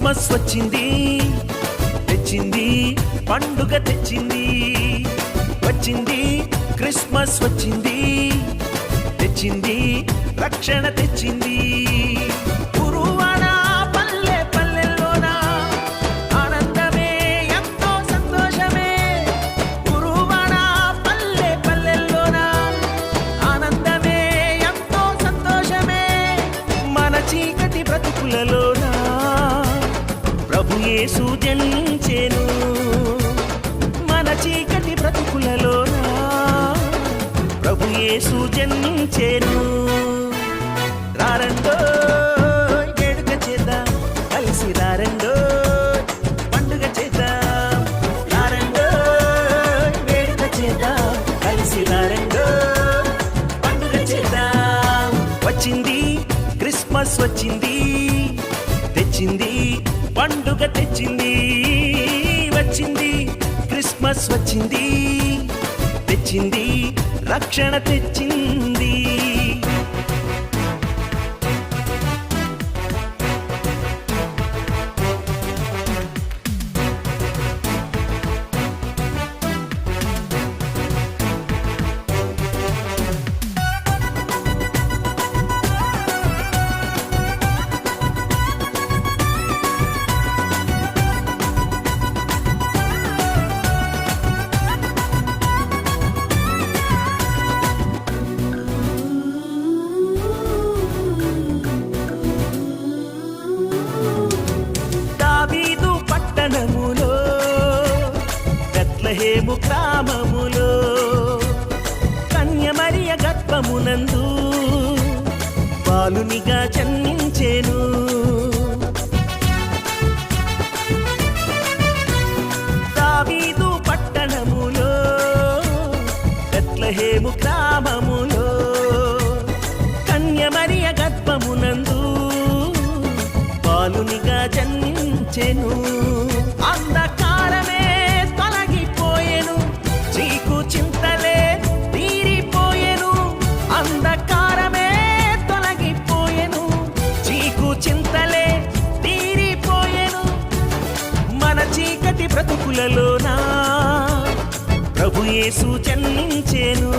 Christmas వచ్చింది, తెచ్చింది పండుగ తెచ్చింది. వచ్చింది క్రిస్మస్ వచ్చింది, తెచ్చింది రక్షణ తెచ్చింది. గురువాడ పల్లె పల్లెల్లోన ఆనందమే ఎంతో సంతోషమే. గురువాడ పల్లె పల్లెల్లోన ఆనందమే ఎంతో సంతోషమే. మన చీకటి బ్రతుకులలోన ప్రభు యేసు జనించెను. మన చీకటి బ్రతుకులలోన ప్రభు యేసు జనించెను. రారండో వేడుక చేద్దాం, కలిసి రారండో పండుగ చేద్దాం. రారండో వేడుక చేద్దాం, కలిసి రారండో పండుగ చేద్దాం. వచ్చింది క్రిస్మస్ వచ్చింది, తెచ్చింది పండుగ తెచ్చింది. వచ్చింది క్రిస్మస్ వచ్చింది, తెచ్చింది రక్షణ తెచ్చింది. బెత్లెహేము గ్రామములో కన్య మరియ గర్భమునందు బాలునిగా జన్మించెను. దావీదు పట్టణములో బెత్లెహేము గ్రామములో కన్య మరియ గర్భమునందు బాలునిగా జన్మించెను. అంధకారమే తొలగిపోయెను, చీకు చింతలే తీరిపోయెను. అంధకారమే తొలగిపోయెను, చీకు చింతలే తీరిపోయెను. మన చీకటి బ్రతుకులలోన ప్రభు యేసు జన్మించెను.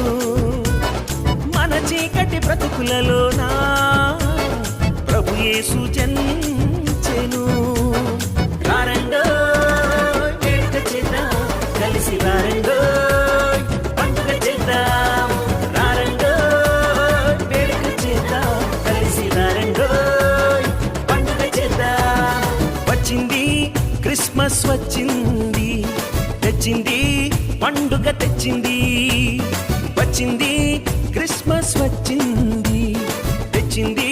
మన చీకటి బ్రతుకులలోన ప్రభు యేసు జన్మించెను. రారండో వేడుక చేద్దాం, కలిసి రారండో పండుగ చేద్దాం. రారండో వేడుక చేద్దాం, కలిసి రారండో పండుగ చేద్దాం. వచ్చింది క్రిస్మస్ వచ్చింది, తెచ్చింది పండుగ తెచ్చింది. వచ్చింది క్రిస్మస్ వచ్చింది, తెచ్చింది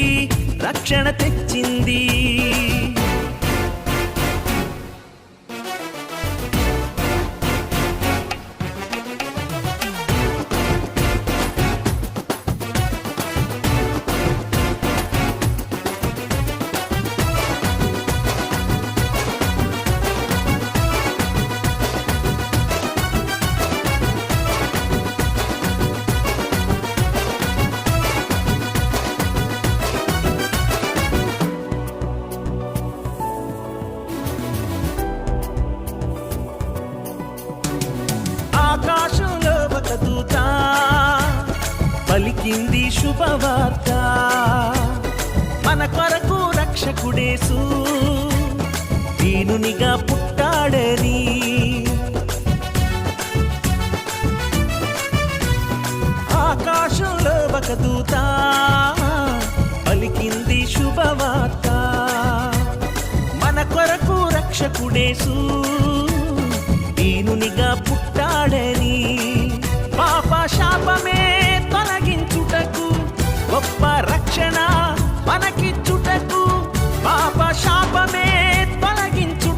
రక్షణ తెచ్చింది. ఆకాశంలో ఒక దూత పలికింది శుభవార్త, మన కొరకు రక్షకుడేసు దీనునిగా పుట్టాడని. ఆకాశంలో ఒక దూత పలికింది శుభవార్త, మన కొరకు రక్షకుడేసు దీనునిగా పుట్టాడని. పాప శాపమే తొలగించుటకు, గొప్ప రక్షణ మనకిచ్చుటకు. పాప శాపమే